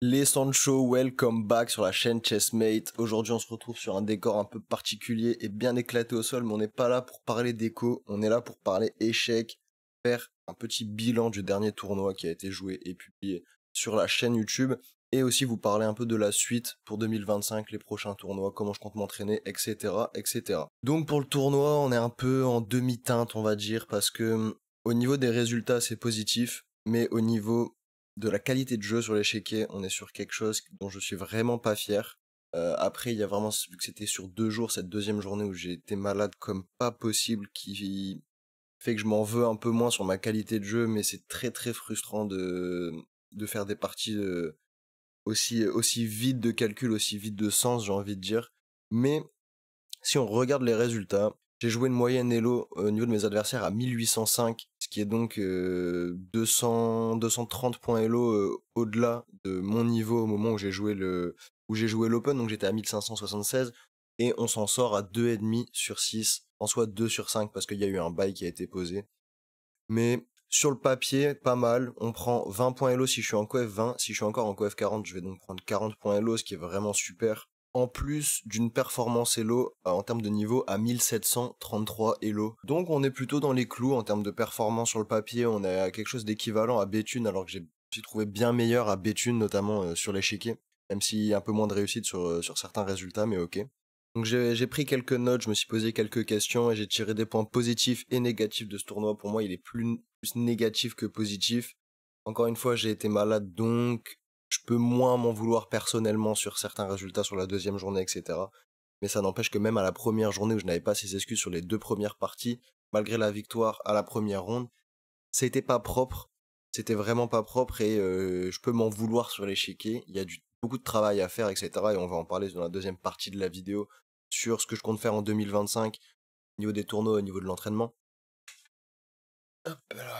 Les Sancho, welcome back sur la chaîne Chessmate. Aujourd'hui, on se retrouve sur un décor un peu particulier et bien éclaté au sol, mais on n'est pas là pour parler déco, on est là pour parler échecs, faire un petit bilan du dernier tournoi qui a été joué et publié sur la chaîne YouTube, et aussi vous parler un peu de la suite pour 2025, les prochains tournois, comment je compte m'entraîner, etc., etc. Donc pour le tournoi, on est un peu en demi-teinte, on va dire, parce que au niveau des résultats, c'est positif, mais au niveau de la qualité de jeu sur l'échiquier, on est sur quelque chose dont je suis vraiment pas fier. Après, il y a vraiment, vu que c'était sur 2 jours, cette deuxième journée où j'ai été malade comme pas possible, qui fait que je m'en veux un peu moins sur ma qualité de jeu, mais c'est très très frustrant de faire des parties aussi vides de calcul, aussi vides de sens, j'ai envie de dire. Mais si on regarde les résultats, j'ai joué une moyenne Elo au niveau de mes adversaires à 1805, ce qui est donc 230 points Elo au-delà de mon niveau au moment où j'ai joué l'Open, donc j'étais à 1576, et on s'en sort à 2,5 sur 6, en soit 2 sur 5 parce qu'il y a eu un bail qui a été posé. Mais sur le papier, pas mal, on prend 20 points Elo si je suis en coef 20, si je suis encore en coef 40, je vais donc prendre 40 points Elo, ce qui est vraiment super. En plus d'une performance Elo en termes de niveau à 1733 Elo. Donc on est plutôt dans les clous en termes de performance sur le papier, on est à quelque chose d'équivalent à Béthune, alors que j'ai trouvé bien meilleur à Béthune, notamment sur l'échiquier, même s'il y a un peu moins de réussite sur certains résultats, mais ok. Donc j'ai pris quelques notes, je me suis posé quelques questions et j'ai tiré des points positifs et négatifs de ce tournoi. Pour moi, il est plus négatif que positif. Encore une fois, j'ai été malade, donc je peux moins m'en vouloir personnellement sur certains résultats sur la deuxième journée, etc. Mais ça n'empêche que même à la première journée où je n'avais pas ces excuses sur les 2 premières parties, malgré la victoire à la première ronde, c'était pas propre. C'était vraiment pas propre et je peux m'en vouloir sur l'échiquier. Il y a beaucoup de travail à faire, etc. Et on va en parler dans la deuxième partie de la vidéo sur ce que je compte faire en 2025 au niveau des tournois, au niveau de l'entraînement. Hop là.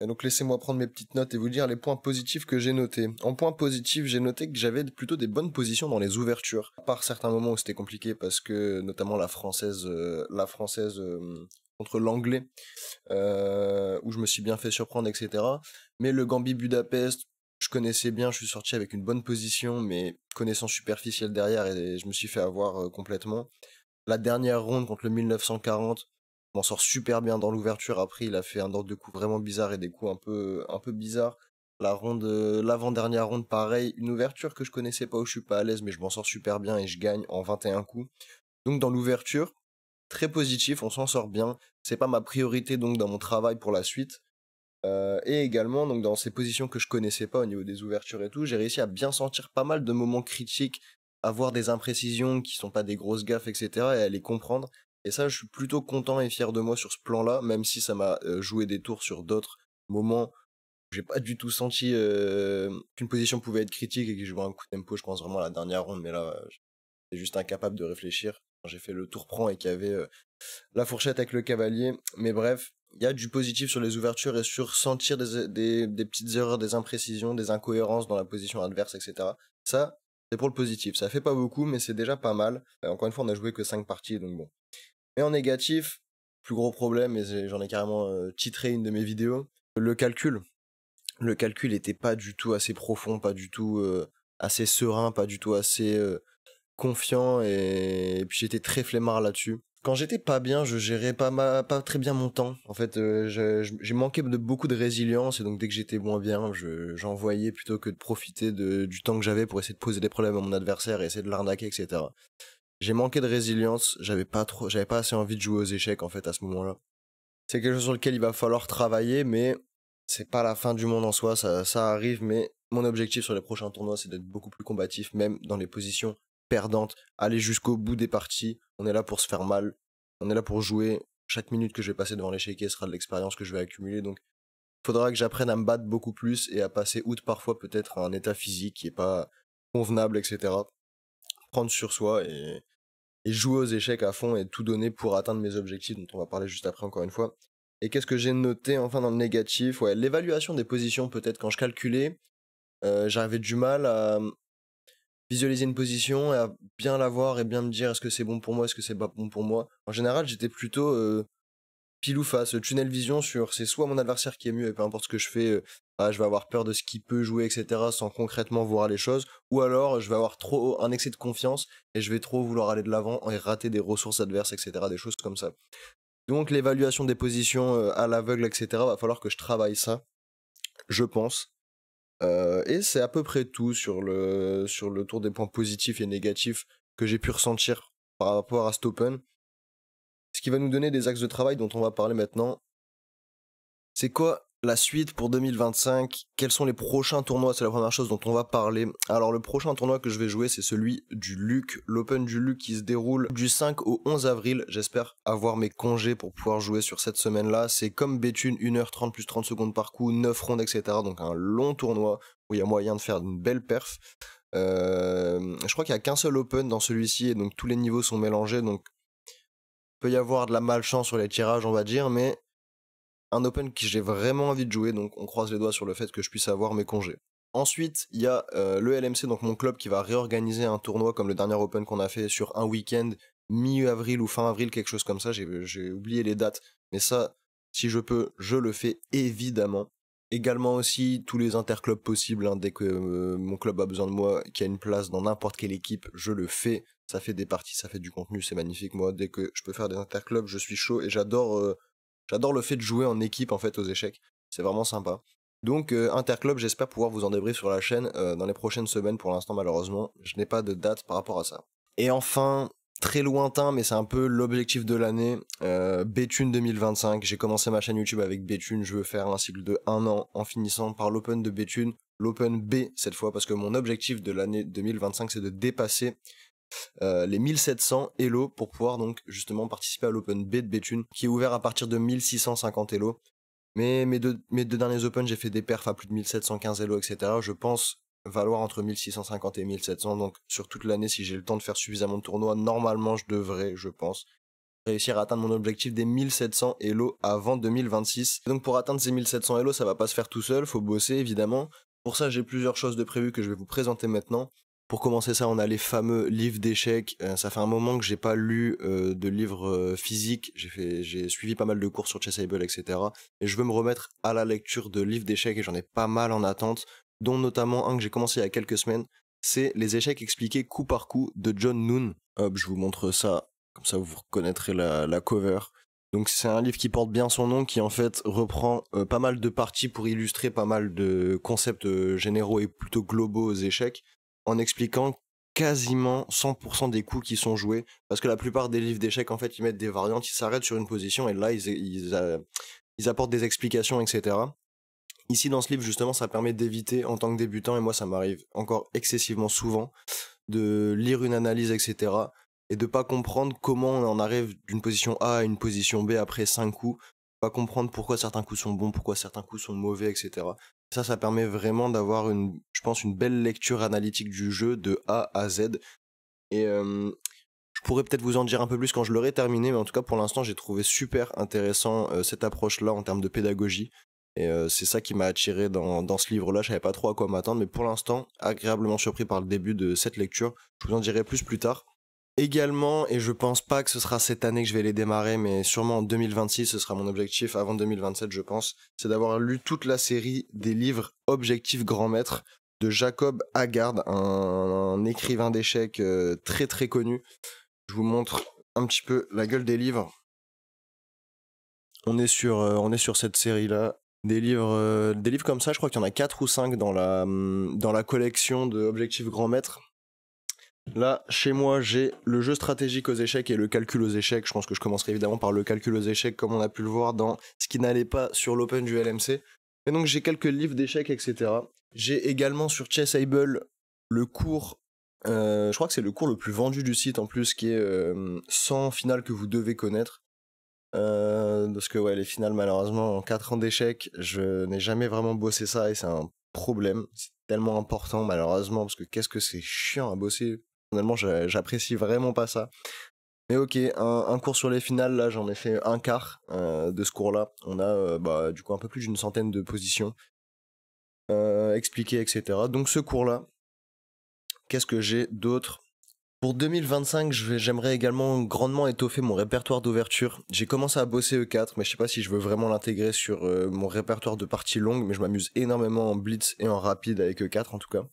Et donc laissez-moi prendre mes petites notes et vous dire les points positifs que j'ai notés. En point positif, j'ai noté que j'avais plutôt des bonnes positions dans les ouvertures. À part certains moments où c'était compliqué parce que notamment la française contre l'anglais, où je me suis bien fait surprendre, etc. Mais le Gambit Budapest, je connaissais bien, je suis sorti avec une bonne position, mais connaissance superficielle derrière et je me suis fait avoir complètement. La dernière ronde contre le 1940, je m'en sors super bien dans l'ouverture. Après, il a fait un ordre de coups vraiment bizarre et des coups un peu bizarres. L'avant-dernière ronde, pareil. Une ouverture que je connaissais pas, où je suis pas à l'aise, mais je m'en sors super bien et je gagne en 21 coups. Donc, dans l'ouverture, très positif, on s'en sort bien. C'est pas ma priorité, donc, dans mon travail pour la suite. Et également, donc, dans ces positions que je connaissais pas au niveau des ouvertures et tout, j'ai réussi à bien sentir pas mal de moments critiques, avoir des imprécisions qui sont pas des grosses gaffes, etc. et à les comprendre. Et ça, je suis plutôt content et fier de moi sur ce plan-là, même si ça m'a joué des tours sur d'autres moments où j'ai pas du tout senti qu'une position pouvait être critique et que je jouais un coup de tempo, je pense vraiment à la dernière ronde, mais là, j'étais juste incapable de réfléchir. Quand j'ai fait le tour prend et qu'il y avait la fourchette avec le cavalier. Mais bref, il y a du positif sur les ouvertures et sur sentir des petites erreurs, des imprécisions, des incohérences dans la position adverse, etc. Ça, c'est pour le positif. Ça fait pas beaucoup, mais c'est déjà pas mal. Encore une fois, on a joué que 5 parties, donc bon. Et en négatif, plus gros problème, et j'en ai carrément titré une de mes vidéos, le calcul. Le calcul était pas du tout assez profond, pas du tout assez serein, pas du tout assez confiant et puis j'étais très flemmard là-dessus. Quand j'étais pas bien, je gérais pas très bien mon temps. En fait, j'ai manqué de beaucoup de résilience et donc dès que j'étais moins bien, j'envoyais plutôt que de profiter du temps que j'avais pour essayer de poser des problèmes à mon adversaire et essayer de l'arnaquer, etc. J'ai manqué de résilience, j'avais pas assez envie de jouer aux échecs en fait à ce moment-là. C'est quelque chose sur lequel il va falloir travailler, mais c'est pas la fin du monde en soi, ça arrive, mais mon objectif sur les prochains tournois, c'est d'être beaucoup plus combatif, même dans les positions perdantes, aller jusqu'au bout des parties. On est là pour se faire mal, on est là pour jouer. Chaque minute que je vais passer devant l'échiquier sera de l'expérience que je vais accumuler, donc il faudra que j'apprenne à me battre beaucoup plus et à passer outre parfois peut-être à un état physique qui est pas convenable, etc. Prendre sur soi et jouer aux échecs à fond et tout donner pour atteindre mes objectifs, dont on va parler juste après encore une fois. Et qu'est-ce que j'ai noté enfin dans le négatif? Ouais, l'évaluation des positions peut-être quand je calculais, j'avais du mal à visualiser une position et à bien la voir et bien me dire est-ce que c'est bon pour moi, est-ce que c'est pas bon pour moi. En général, j'étais plutôt pile ou face, tunnel vision sur c'est soit mon adversaire qui est mieux et peu importe ce que je fais, ah, je vais avoir peur de ce qu'il peut jouer, etc., sans concrètement voir les choses, ou alors je vais avoir trop un excès de confiance et je vais trop vouloir aller de l'avant et rater des ressources adverses, etc., des choses comme ça. Donc l'évaluation des positions à l'aveugle, etc., va falloir que je travaille ça, je pense. Et c'est à peu près tout sur le tour des points positifs et négatifs que j'ai pu ressentir par rapport à cet Open. Ce qui va nous donner des axes de travail dont on va parler maintenant. C'est quoi la suite pour 2025? Quels sont les prochains tournois? C'est la première chose dont on va parler. Alors le prochain tournoi que je vais jouer, c'est celui du Luc, l'Open du Luc qui se déroule du 5 au 11 avril. J'espère avoir mes congés pour pouvoir jouer sur cette semaine-là. C'est comme Béthune, 1h30 plus 30 secondes par coup, 9 rondes, etc. Donc un long tournoi où il y a moyen de faire une belle perf. Je crois qu'il n'y a qu'un seul Open dans celui-ci et donc tous les niveaux sont mélangés. Donc il peut y avoir de la malchance sur les tirages, on va dire, mais un Open que j'ai vraiment envie de jouer, donc on croise les doigts sur le fait que je puisse avoir mes congés. Ensuite, il y a le LMC, donc mon club qui va réorganiser un tournoi comme le dernier Open qu'on a fait sur un week-end, mi-avril ou fin avril, quelque chose comme ça, j'ai oublié les dates, mais ça, si je peux, je le fais évidemment. Également aussi tous les interclubs possibles, hein, dès que mon club a besoin de moi, qu'il y a une place dans n'importe quelle équipe, je le fais. Ça fait des parties, ça fait du contenu, c'est magnifique. Moi, dès que je peux faire des interclubs, je suis chaud et j'adore le fait de jouer en équipe en fait aux échecs. C'est vraiment sympa. Donc Interclub, j'espère pouvoir vous en débriefer sur la chaîne dans les prochaines semaines. Pour l'instant, malheureusement, je n'ai pas de date par rapport à ça. Et enfin, très lointain, mais c'est un peu l'objectif de l'année, Béthune 2025. J'ai commencé ma chaîne YouTube avec Béthune. Je veux faire un cycle de 1 an en finissant par l'Open de Béthune, l'Open B cette fois, parce que mon objectif de l'année 2025, c'est de dépasser les 1700 Elo pour pouvoir donc justement participer à l'Open B de Béthune qui est ouvert à partir de 1650 Elo. Mais mes deux derniers Open, j'ai fait des perfs à plus de 1715 Elo, etc. Je pense valoir entre 1650 et 1700. Donc sur toute l'année, si j'ai le temps de faire suffisamment de tournois, normalement je devrais, je pense, réussir à atteindre mon objectif des 1700 Elo avant 2026. Et donc pour atteindre ces 1700 Elo, ça va pas se faire tout seul, faut bosser évidemment. Pour ça, j'ai plusieurs choses de prévues que je vais vous présenter maintenant. Pour commencer ça, on a les fameux livres d'échecs. Ça fait un moment que j'ai pas lu de livres physiques. J'ai suivi pas mal de cours sur Chessable, etc. Et je veux me remettre à la lecture de livres d'échecs et j'en ai pas mal en attente, dont notamment un que j'ai commencé il y a quelques semaines. C'est Les échecs expliqués coup par coup de John Noon. Hop, je vous montre ça, comme ça vous reconnaîtrez la cover. Donc c'est un livre qui porte bien son nom, qui en fait reprend pas mal de parties pour illustrer pas mal de concepts généraux et plutôt globaux aux échecs, en expliquant quasiment 100% des coups qui sont joués, parce que la plupart des livres d'échecs, en fait, ils mettent des variantes, ils s'arrêtent sur une position, et là, ils apportent des explications, etc. Ici, dans ce livre, justement, ça permet d'éviter, en tant que débutant, et moi, ça m'arrive encore excessivement souvent, de lire une analyse, etc., et de pas comprendre comment on en arrive d'une position A à une position B après 5 coups, pas comprendre pourquoi certains coups sont bons, pourquoi certains coups sont mauvais, etc. Ça permet vraiment d'avoir je pense, une belle lecture analytique du jeu de A à Z. Et je pourrais peut-être vous en dire un peu plus quand je l'aurai terminé, mais en tout cas pour l'instant j'ai trouvé super intéressant cette approche-là en termes de pédagogie. Et c'est ça qui m'a attiré dans ce livre-là. Je savais pas trop à quoi m'attendre, mais pour l'instant, agréablement surpris par le début de cette lecture. Je vous en dirai plus tard. Également, et je pense pas que ce sera cette année que je vais les démarrer, mais sûrement en 2026, ce sera mon objectif, avant 2027 je pense, c'est d'avoir lu toute la série des livres Objectif Grand Maître de Jacob Haggard, un écrivain d'échecs très très connu. Je vous montre un petit peu la gueule des livres. On est sur cette série-là. Des livres comme ça, je crois qu'il y en a 4 ou 5 dans la collection de Objectif Grand Maître. Là, chez moi, j'ai le jeu stratégique aux échecs et le calcul aux échecs. Je pense que je commencerai évidemment par le calcul aux échecs, comme on a pu le voir dans ce qui n'allait pas sur l'Open du LMC. Et donc, j'ai quelques livres d'échecs, etc. J'ai également sur Chessable le cours, je crois que c'est le cours le plus vendu du site en plus, qui est 100 finales que vous devez connaître. Parce que ouais, les finales, malheureusement, en 4 ans d'échecs, je n'ai jamais vraiment bossé ça et c'est un problème. C'est tellement important, malheureusement, parce que qu'est-ce que c'est chiant à bosser. Personnellement, j'apprécie vraiment pas ça. Mais ok, un cours sur les finales, là, j'en ai fait un quart de ce cours-là. On a du coup un peu plus d'une centaine de positions expliquées, etc. Donc ce cours-là, qu'est-ce que j'ai d'autre? Pour 2025, j'aimerais également grandement étoffer mon répertoire d'ouverture. J'ai commencé à bosser E4, mais je sais pas si je veux vraiment l'intégrer sur mon répertoire de parties longues, mais je m'amuse énormément en blitz et en rapide avec E4 en tout cas.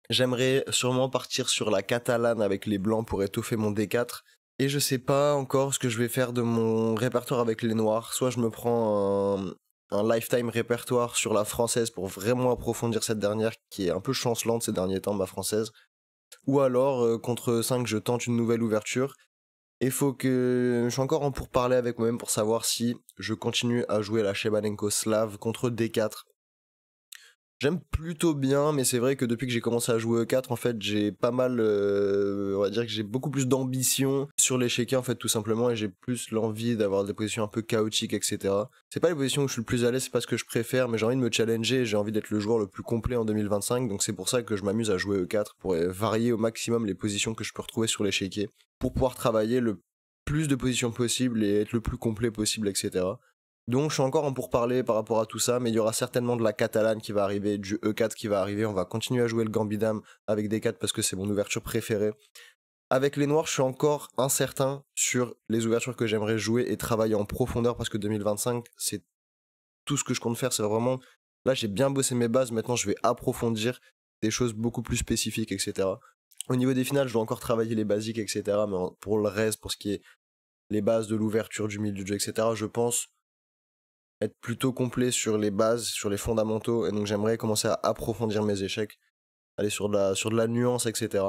J'aimerais sûrement partir sur la catalane avec les blancs pour étoffer mon D4. Et je sais pas encore ce que je vais faire de mon répertoire avec les noirs. Soit je me prends un lifetime répertoire sur la française pour vraiment approfondir cette dernière qui est un peu chancelante ces derniers temps, ma française. Ou alors, contre 5, je tente une nouvelle ouverture. Et faut que... Je suis encore en pourparlers avec moi-même pour savoir si je continue à jouer la Shebanenko Slave contre D4. J'aime plutôt bien, mais c'est vrai que depuis que j'ai commencé à jouer E4, en fait, j'ai pas mal, on va dire que j'ai beaucoup plus d'ambition sur l'échiquier, en fait, tout simplement, et j'ai plus l'envie d'avoir des positions un peu chaotiques, etc. C'est pas les positions où je suis le plus à l'aise, c'est pas ce que je préfère, mais j'ai envie de me challenger, et j'ai envie d'être le joueur le plus complet en 2025, donc c'est pour ça que je m'amuse à jouer E4, pour varier au maximum les positions que je peux retrouver sur l'échiquier, pour pouvoir travailler le plus de positions possible et être le plus complet possible, etc. Donc je suis encore en pourparlers par rapport à tout ça, mais il y aura certainement de la catalane qui va arriver, du E4 qui va arriver, on va continuer à jouer le Gambidam avec D4 parce que c'est mon ouverture préférée. Avec les noirs, je suis encore incertain sur les ouvertures que j'aimerais jouer et travailler en profondeur parce que 2025, c'est tout ce que je compte faire, c'est vraiment... Là j'ai bien bossé mes bases, maintenant je vais approfondir des choses beaucoup plus spécifiques, etc. Au niveau des finales, je dois encore travailler les basiques, etc. Mais pour le reste, pour ce qui est les bases de l'ouverture, du milieu du jeu, etc., je pense être plutôt complet sur les bases, sur les fondamentaux, et donc j'aimerais commencer à approfondir mes échecs, aller sur de la nuance, etc.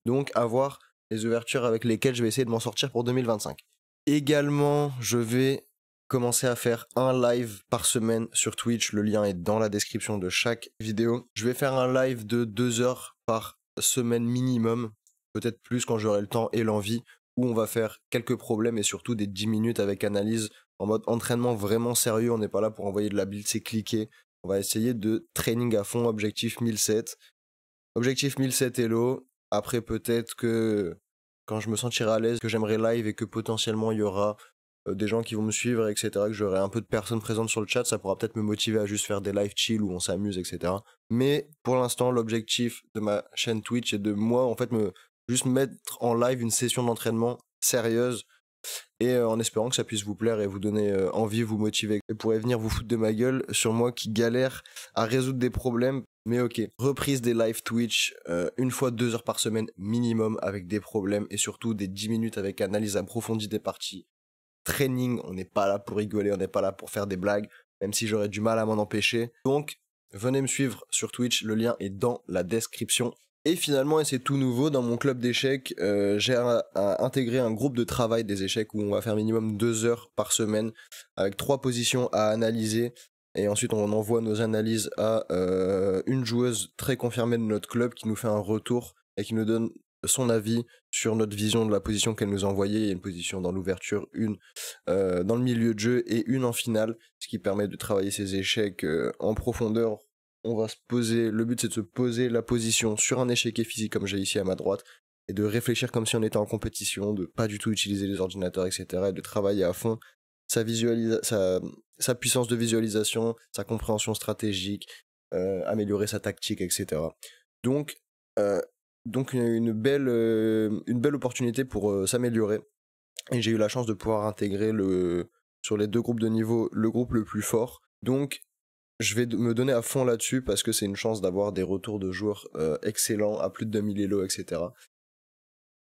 Donc avoir les ouvertures avec lesquelles je vais essayer de m'en sortir pour 2025. Également, je vais commencer à faire un live par semaine sur Twitch, le lien est dans la description de chaque vidéo. Je vais faire un live de 2 heures par semaine minimum, peut-être plus quand j'aurai le temps et l'envie, où on va faire quelques problèmes et surtout des 10 minutes avec analyse en mode entraînement vraiment sérieux. On n'est pas là pour envoyer de la build, c'est cliquer. On va essayer de training à fond, objectif 1007. Objectif 1007 Hello. Après peut-être que quand je me sentirai à l'aise, que j'aimerais live et que potentiellement il y aura des gens qui vont me suivre, etc., que j'aurai un peu de personnes présentes sur le chat, ça pourra peut-être me motiver à juste faire des live chill où on s'amuse, etc. Mais pour l'instant, l'objectif de ma chaîne Twitch est de moi, en fait, juste mettre en live une session d'entraînement sérieuse et en espérant que ça puisse vous plaire et vous donner envie, vous motiver. Et pourrez venir vous foutre de ma gueule sur moi qui galère à résoudre des problèmes. Mais ok, reprise des live Twitch, une fois 2 heures par semaine minimum avec des problèmes et surtout des 10 minutes avec analyse approfondie des parties. Training, on n'est pas là pour rigoler, on n'est pas là pour faire des blagues, même si j'aurais du mal à m'en empêcher. Donc, venez me suivre sur Twitch, le lien est dans la description. Et finalement, et c'est tout nouveau, dans mon club d'échecs, j'ai intégré un groupe de travail des échecs où on va faire minimum 2 heures par semaine avec 3 positions à analyser. Et ensuite, on envoie nos analyses à une joueuse très confirmée de notre club qui nous fait un retour et qui nous donne son avis sur notre vision de la position qu'elle nous a envoyée. Il y a une position dans l'ouverture, une dans le milieu de jeu et une en finale, ce qui permet de travailler ces échecs en profondeur. On va se poser, le but c'est de se poser la position sur un échiquier physique comme j'ai ici à ma droite et de réfléchir comme si on était en compétition, de pas du tout utiliser les ordinateurs, etc. et de travailler à fond sa puissance de visualisation, sa compréhension stratégique, améliorer sa tactique, etc. Donc, une belle opportunité pour s'améliorer. Et j'ai eu la chance de pouvoir intégrer sur les 2 groupes de niveau, le groupe le plus fort. Donc, je vais me donner à fond là-dessus parce que c'est une chance d'avoir des retours de joueurs excellents à plus de 2000 Elo, etc.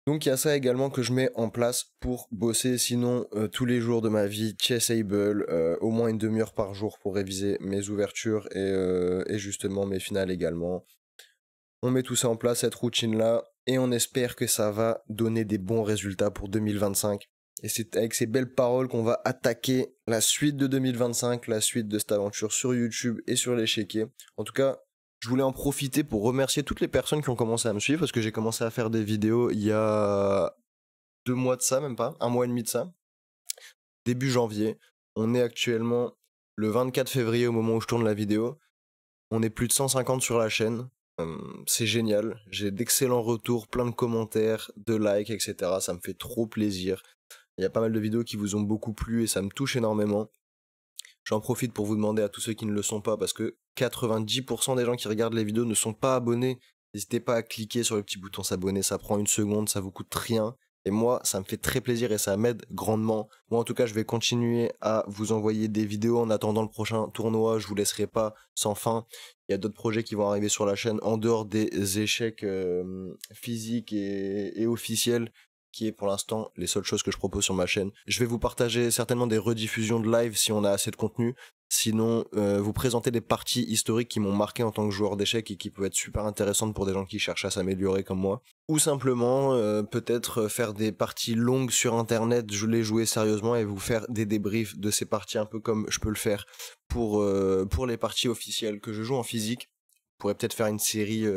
Donc il y a ça également que je mets en place pour bosser, sinon tous les jours de ma vie, chessable, au moins une demi-heure par jour pour réviser mes ouvertures et justement mes finales également. On met tout ça en place, cette routine-là, et on espère que ça va donner des bons résultats pour 2025. Et c'est avec ces belles paroles qu'on va attaquer la suite de 2025, la suite de cette aventure sur YouTube et sur l'échiquier. En tout cas, je voulais en profiter pour remercier toutes les personnes qui ont commencé à me suivre, parce que j'ai commencé à faire des vidéos il y a 2 mois de ça, même pas, 1 mois et demi de ça. Début janvier. On est actuellement le 24 février au moment où je tourne la vidéo. On est plus de 150 sur la chaîne. C'est génial. J'ai d'excellents retours, plein de commentaires, de likes, etc. Ça me fait trop plaisir. Il y a pas mal de vidéos qui vous ont beaucoup plu et ça me touche énormément. J'en profite pour vous demander à tous ceux qui ne le sont pas, parce que 90% des gens qui regardent les vidéos ne sont pas abonnés. N'hésitez pas à cliquer sur le petit bouton s'abonner, ça prend 1 seconde, ça vous coûte rien. Et moi, ça me fait très plaisir et ça m'aide grandement. Moi, en tout cas, je vais continuer à vous envoyer des vidéos en attendant le prochain tournoi. Je vous laisserai pas sans fin. Il y a d'autres projets qui vont arriver sur la chaîne en dehors des échecs physiques et officiels, qui est pour l'instant les seules choses que je propose sur ma chaîne. Je vais vous partager certainement des rediffusions de live si on a assez de contenu. Sinon, vous présenter des parties historiques qui m'ont marqué en tant que joueur d'échecs et qui peuvent être super intéressantes pour des gens qui cherchent à s'améliorer comme moi. Ou simplement, peut-être faire des parties longues sur internet, je les jouer sérieusement et vous faire des débriefs de ces parties un peu comme je peux le faire pour les parties officielles que je joue en physique. Je pourrais peut-être faire une série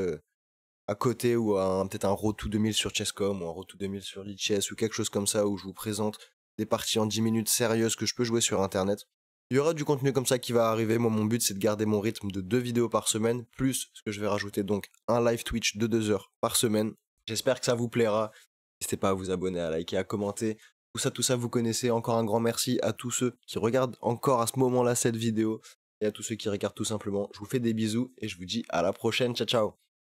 à côté ou peut-être un Road to 2000 sur Chess.com ou un Road to 2000 sur Lichess ou quelque chose comme ça où je vous présente des parties en 10 minutes sérieuses que je peux jouer sur internet. Il y aura du contenu comme ça qui va arriver. Moi, mon but, c'est de garder mon rythme de 2 vidéos par semaine, plus ce que je vais rajouter, donc un live Twitch de 2 heures par semaine. J'espère que ça vous plaira. N'hésitez pas à vous abonner, à liker, à commenter. Tout ça, vous connaissez. Encore un grand merci à tous ceux qui regardent encore à ce moment-là cette vidéo et à tous ceux qui regardent tout simplement. Je vous fais des bisous et je vous dis à la prochaine. Ciao, ciao.